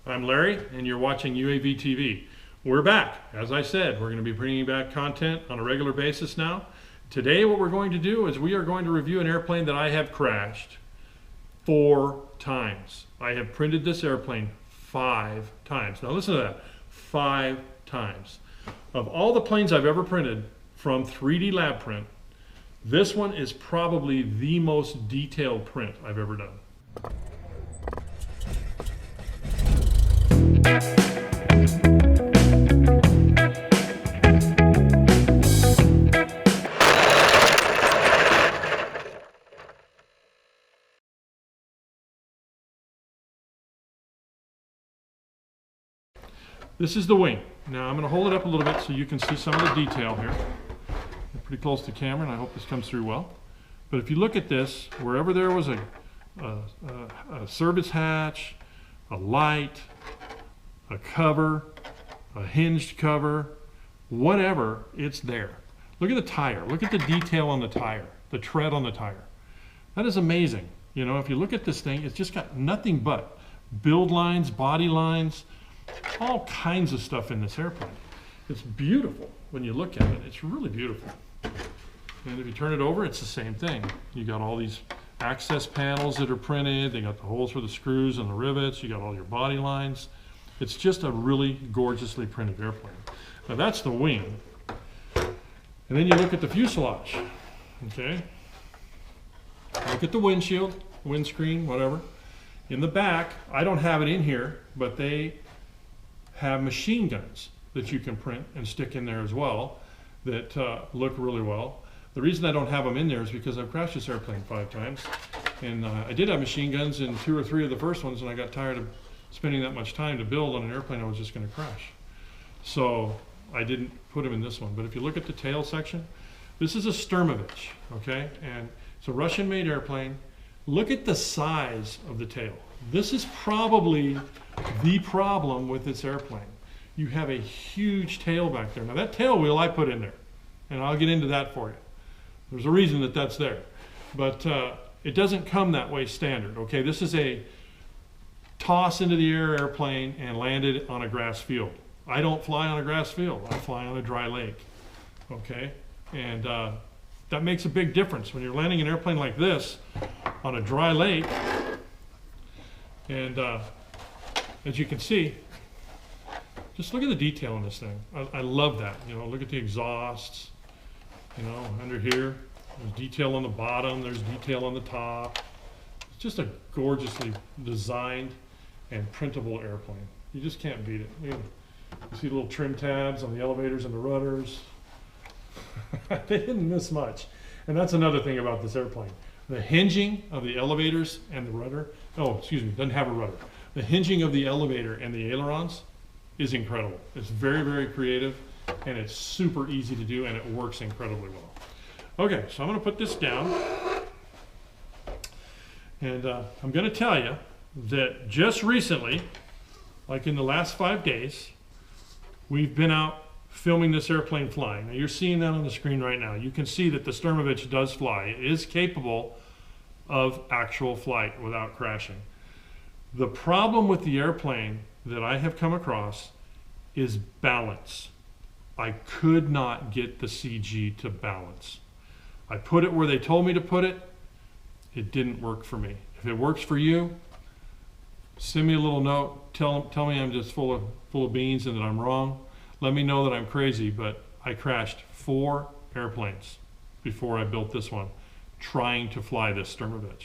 I'm Larry, and you're watching UAV TV. We're back. As I said, we're going to be bringing back content on a regular basis now. Today, what we're going to do is we are going to review an airplane that I have crashed 4 times. I have printed this airplane 5 times. Now listen to that, 5 times. Of all the planes I've ever printed from 3DLabPrint, this one is probably the most detailed print I've ever done. This is the wing. Now I'm going to hold it up a little bit so you can see some of the detail here. I'm pretty close to the camera, and I hope this comes through well. But if you look at this, wherever there was a service hatch, a light, a cover, a hinged cover, whatever, it's there. Look at the tire. Look at the detail on the tire, the tread on the tire. That is amazing. You know, if you look at this thing, it's just got nothing but build lines, body lines, all kinds of stuff in this airplane. It's beautiful when you look at it. It's really beautiful. And if you turn it over, it's the same thing. You got all these access panels that are printed. They got the holes for the screws and the rivets. You got all your body lines. It's just a really gorgeously printed airplane. Now that's the wing. And then you look at the fuselage. Okay? Look at the windshield, windscreen, whatever. In the back, I don't have it in here, but they have machine guns that you can print and stick in there as well that look really well. The reason I don't have them in there is because I've crashed this airplane 5 times, and I did have machine guns in 2 or 3 of the first ones, and I got tired of spending that much time to build on an airplane I was just going to crash. So I didn't put them in this one. But if you look at the tail section, this is a Sturmovik, okay? And it's a Russian-made airplane. Look at the size of the tail. This is probably the problem with this airplane. You have a huge tail back there. Now that tail wheel I put in there, and I'll get into that for you. There's a reason that that's there. But it doesn't come that way standard, okay? This is a toss into the air airplane and landed on a grass field. I don't fly on a grass field. I fly on a dry lake, okay? And that makes a big difference when you're landing an airplane like this on a dry lake. And as you can see, just look at the detail in this thing. I love that. You know, look at the exhausts. You know, under here, there's detail on the bottom. There's detail on the top. It's just a gorgeously designed and printable airplane. You just can't beat it. You see little trim tabs on the elevators and the rudders. They didn't miss much. And that's another thing about this airplane. The hinging of the elevators and the rudder, doesn't have a rudder. The hinging of the elevator and the ailerons is incredible. It's very, very creative, and it's super easy to do, and it works incredibly well. Okay, so I'm going to put this down, and I'm going to tell you that just recently, like in the last 5 days, we've been out filming this airplane flying. Now you're seeing that on the screen right now. You can see that the Sturmovik does fly. It is capable of actual flight without crashing. The problem with the airplane that I have come across is balance. I could not get the CG to balance. I put it where they told me to put it. It didn't work for me. If it works for you, send me a little note. Tell me I'm just full of beans and that I'm wrong. Let me know that I'm crazy, but I crashed 4 airplanes before I built this one, trying to fly this Sturmovik.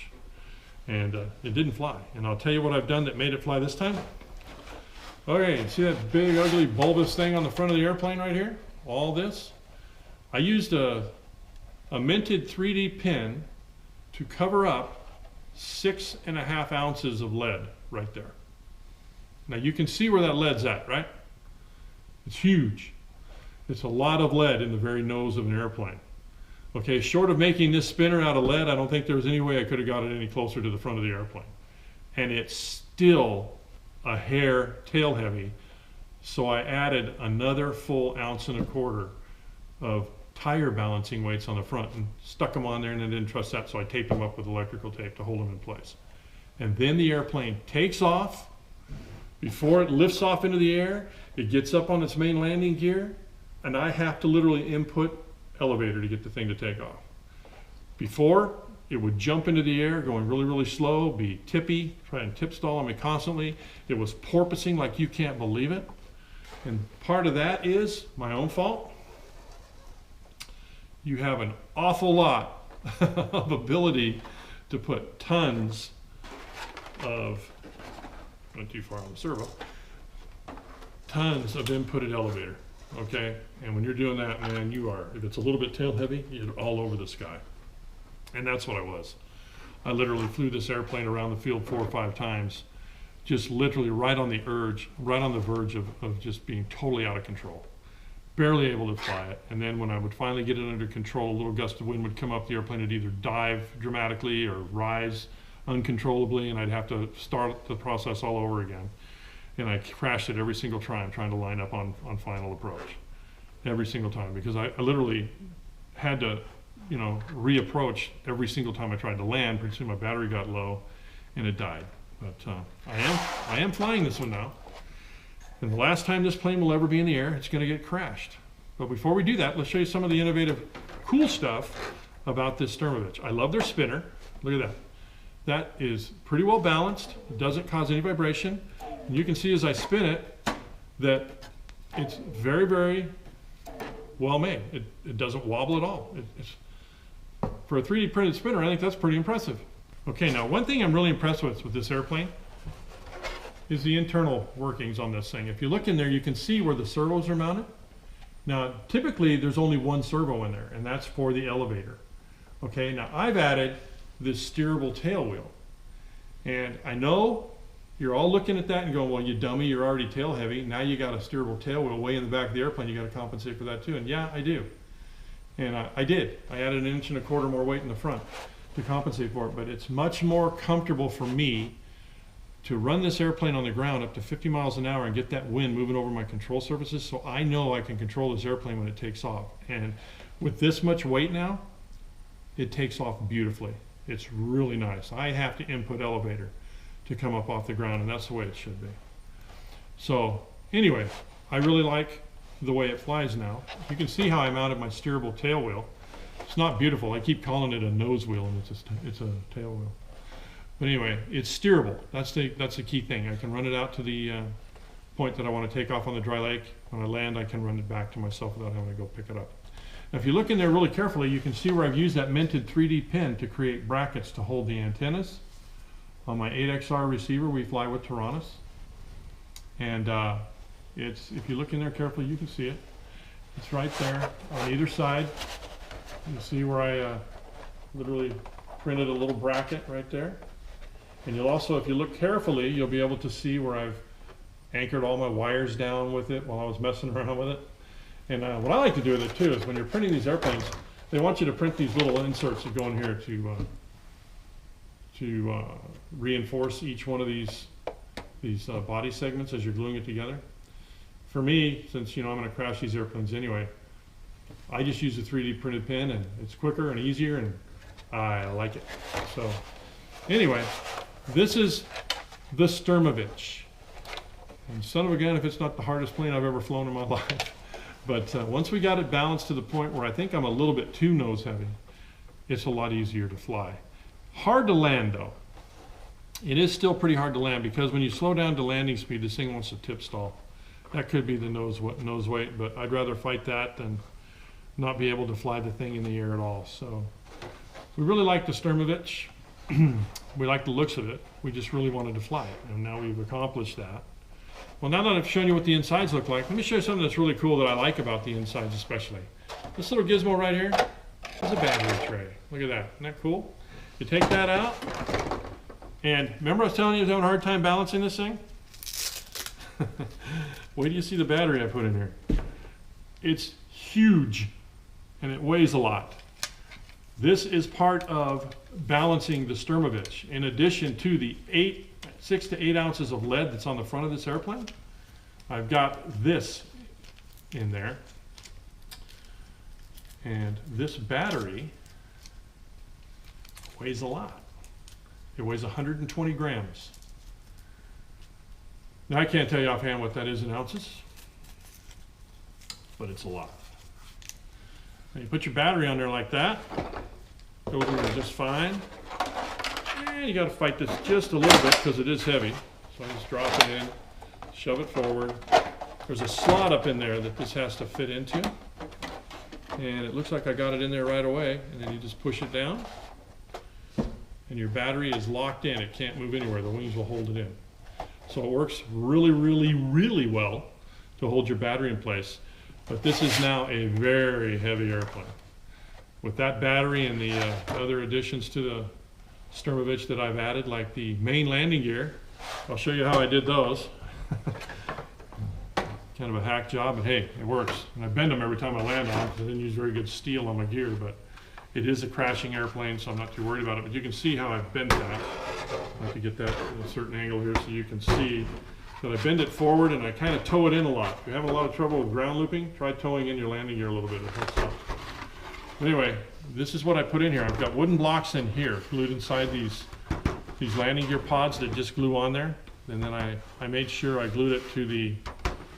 And it didn't fly. And I'll tell you what I've done that made it fly this time. Okay, see that big, ugly, bulbous thing on the front of the airplane right here? All this? I used a minted 3D pin to cover up 6.5 ounces of lead right there. Now you can see where that lead's at, right? It's huge. It's a lot of lead in the very nose of an airplane. Okay, short of making this spinner out of lead, I don't think there was any way I could have got it any closer to the front of the airplane. And it's still a hair tail heavy, so I added another full 1.25 ounces of tire balancing weights on the front and stuck them on there, and I didn't trust that, so I taped them up with electrical tape to hold them in place. And then the airplane takes off Before it lifts off into the air, it gets up on its main landing gear, and I have to literally input elevator to get the thing to take off. Before, it would jump into the air going really, really slow, be tippy, try and tip stall on me constantly. It was porpoising like you can't believe it. And part of that is my own fault. You have an awful lot of ability to put tons of, went too far on the servo, tons of inputted elevator, okay? And when you're doing that, man, you are, if it's a little bit tail heavy, you're all over the sky. And that's what I was. I literally flew this airplane around the field 4 or 5 times, just literally right on the verge of just being totally out of control. Barely able to fly it. And then when I would finally get it under control, a little gust of wind would come up, the airplane would either dive dramatically or rise uncontrollably, and I'd have to start the process all over again. And I crashed it every single time trying to line up on final approach. Every single time, because I literally had to, you know, reapproach every single time I tried to land. Pretty soon my battery got low and it died. But I am flying this one now. And the last time this plane will ever be in the air, it's going to get crashed. But before we do that, let's show you some of the innovative, cool stuff about this Sturmovik. I love their spinner. Look at that. That is pretty well balanced. It doesn't cause any vibration. And you can see as I spin it that it's very, very well made. It doesn't wobble at all. For a 3D printed spinner, I think that's pretty impressive. Okay, now one thing I'm really impressed with this airplane is the internal workings on this thing. If you look in there, you can see where the servos are mounted. Now, typically there's only one servo in there, and that's for the elevator. Okay, now I've added this steerable tail wheel. And I know you're all looking at that and going, well, you dummy, you're already tail heavy. Now you got a steerable tail wheel way in the back of the airplane. You got to compensate for that too. And yeah, I do. And I did. I added 1.25 inches more weight in the front to compensate for it. But it's much more comfortable for me to run this airplane on the ground up to 50 miles an hour and get that wind moving over my control surfaces, so I know I can control this airplane when it takes off. And with this much weight now, it takes off beautifully. It's really nice. I have to input elevator to come up off the ground, and that's the way it should be. So anyway, I really like the way it flies now. You can see how I mounted my steerable tail wheel. It's not beautiful. I keep calling it a nose wheel, and it's a tail wheel. But anyway, it's steerable. That's the key thing. I can run it out to the point that I want to take off on the dry lake. When I land, I can run it back to myself without having to go pick it up. Now, if you look in there really carefully, you can see where I've used that minted 3D pin to create brackets to hold the antennas. On my 8XR receiver, we fly with Taranis. And if you look in there carefully, you can see it. It's right there on either side. You see where I literally printed a little bracket right there. And you'll also, if you look carefully, you'll be able to see where I've anchored all my wires down with it while I was messing around with it. And what I like to do with it too is when you're printing these airplanes, they want you to print these little inserts that go in here to reinforce each one of these body segments as you're gluing it together. For me, since I'm going to crash these airplanes anyway, I just use a 3D printed pin, and it's quicker and easier, and I like it. So anyway, this is the Sturmovik. And son of a gun if it's not the hardest plane I've ever flown in my life. But once we got it balanced to the point where I think I'm a little bit too nose heavy, it's a lot easier to fly. Hard to land though. It is still pretty hard to land because when you slow down to landing speed, this thing wants to tip stall. That could be the nose weight, but I'd rather fight that than not be able to fly the thing in the air at all. So we really like the Sturmovik. We like the looks of it. We just really wanted to fly it, and now we've accomplished that. Well, now that I've shown you what the insides look like, let me show you something that's really cool that I like about the insides especially. This little gizmo right here is a battery tray. Look at that. Isn't that cool? You take that out, and remember I was telling you I was having a hard time balancing this thing? Wait till you see the battery I put in here. It's huge, and it weighs a lot. This is part of balancing the Sturmovik. In addition to the 6 to 8 ounces of lead that's on the front of this airplane, I've got this in there. And this battery weighs a lot. It weighs 120 grams. Now I can't tell you offhand what that is in ounces, but it's a lot. And you put your battery on there like that, goes in there just fine. And you got to fight this just a little bit because it is heavy. So I just drop it in, shove it forward. There's a slot up in there that this has to fit into. And it looks like I got it in there right away. And then you just push it down. And your battery is locked in. It can't move anywhere. The wings will hold it in. So it works really, really, really well to hold your battery in place. But this is now a very heavy airplane. With that battery and the other additions to the Sturmovik that I've added, like the main landing gear, I'll show you how I did those. Kind of a hack job, but hey, it works. And I bend them every time I land on them because I didn't use very good steel on my gear, but it is a crashing airplane, so I'm not too worried about it. But you can see how I've bent that. I have to get that at a certain angle here so you can see that I bend it forward and I kind of tow it in a lot. If you're having a lot of trouble with ground looping, try towing in your landing gear a little bit. It helps out. Anyway, this is what I put in here. I've got wooden blocks in here glued inside these landing gear pods that just glue on there. And then I made sure I glued it to the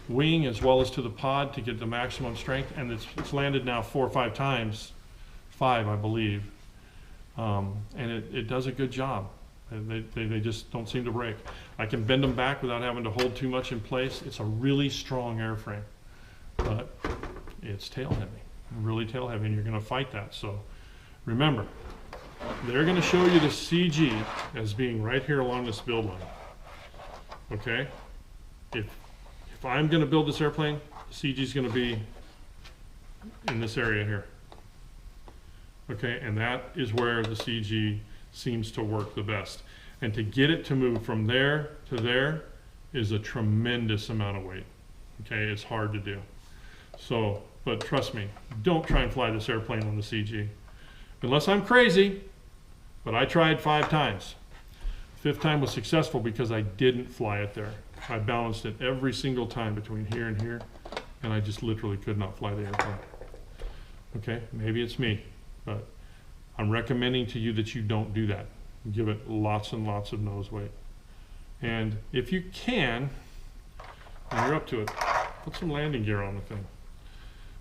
wing as well as to the pod to get the maximum strength. And it's landed now 4 or 5 times, 5 I believe. And it does a good job. They just don't seem to break. I can bend them back without having to hold too much in place. It's a really strong airframe, but it's tail heavy, really tail heavy, and you're going to fight that. So remember, they're going to show you the CG as being right here along this build line. Okay? If I'm going to build this airplane, the CG is going to be in this area here. Okay, and that is where the CG seems to work the best. And to get it to move from there to there is a tremendous amount of weight. Okay, it's hard to do. So, but trust me, don't try and fly this airplane on the CG. Unless I'm crazy, but I tried 5 times. 5th time was successful because I didn't fly it there. I balanced it every single time between here and here, and I just literally could not fly the airplane. Okay, maybe it's me, but I'm recommending to you that you don't do that. Give it lots and lots of nose weight. And if you can, when you're up to it, put some landing gear on the thing.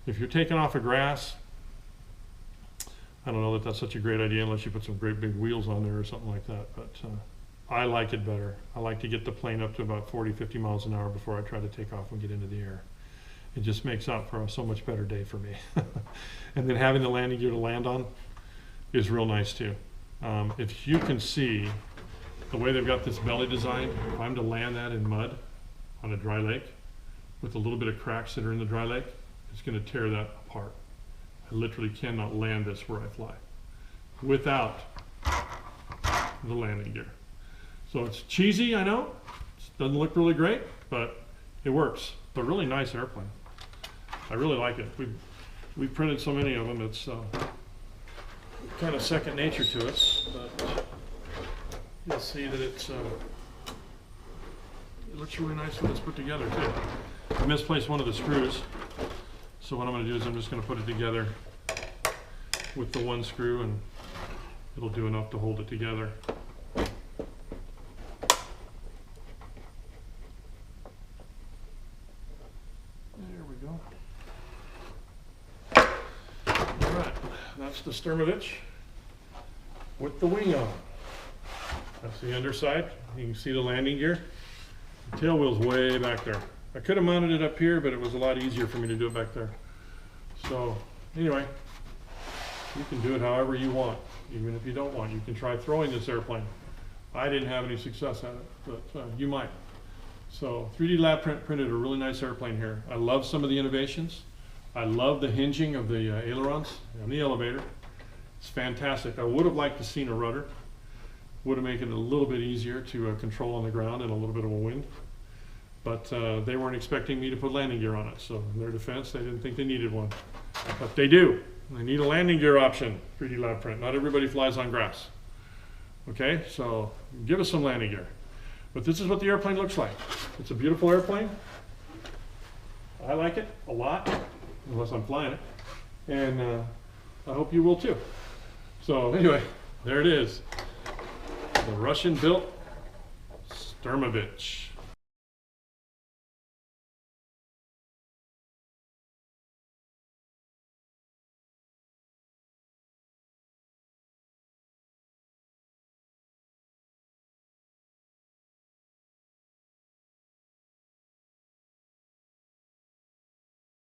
If you're taking off a grass, I don't know that that's such a great idea unless you put some great big wheels on there or something like that, but I like it better. I like to get the plane up to about 40, 50 miles an hour before I try to take off and get into the air. It just makes up for a so much better day for me. And then having the landing gear to land on is real nice too. If you can see the way they've got this belly designed, if I'm to land that in mud on a dry lake with a little bit of cracks that are in the dry lake, it's going to tear that apart. I literally cannot land this where I fly without the landing gear. So it's cheesy, I know. It doesn't look really great, but it works. It's a really nice airplane. I really like it. We've printed so many of them, it's kind of second nature to us, but you'll see that it looks really nice when it's put together too. I misplaced one of the screws, so what I'm going to do is I'm just going to put it together with the one screw, and it'll do enough to hold it together. There we go. All right, that's the Sturmovik with the wing on. That's the underside. You can see the landing gear. The tail wheel's way back there. I could have mounted it up here, but it was a lot easier for me to do it back there. So anyway, you can do it however you want. Even if you don't want, you can try throwing this airplane. I didn't have any success at it, but you might. So 3DLabPrint printed a really nice airplane here. I love some of the innovations. I love the hinging of the ailerons and the elevator. It's fantastic. I would have liked to seen a rudder. Would have made it a little bit easier to control on the ground and a little bit of a wind. But they weren't expecting me to put landing gear on it. So in their defense, they didn't think they needed one. But they do. They need a landing gear option, 3DLabPrint. Not everybody flies on grass. Okay, so give us some landing gear. But this is what the airplane looks like. It's a beautiful airplane. I like it a lot, unless I'm flying it. And I hope you will too. So anyway, there it is. The Russian-built Sturmovik.